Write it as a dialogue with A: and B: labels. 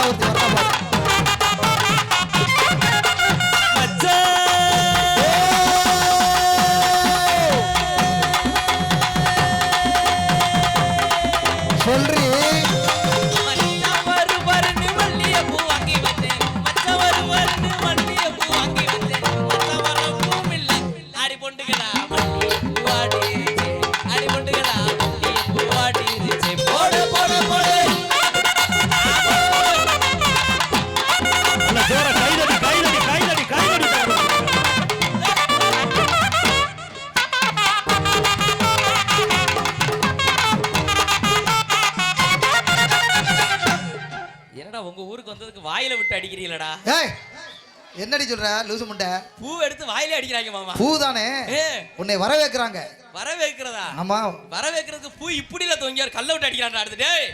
A: ஒருத்தி வரப்பா. சொல்றி
B: உங்க ஊருக்கு வந்ததுக்கு வாயில விட்டு அடிக்கிறீங்களடா?
A: என்னடி சொல்ற லூசு முண்டை?
B: பூ எடுத்து வாயிலே அடிக்கிறாங்க மாமா.
A: பூ தானே உன்னை வர வைக்கிறாங்க.
B: வர வைக்கிறதா?
A: ஆமா,
B: வர வைக்கிறதுக்கு பூ இப்படில தொங்கியார் கல்ல விட்டு அடிக்கிறான்டா. அடுத்து டேய்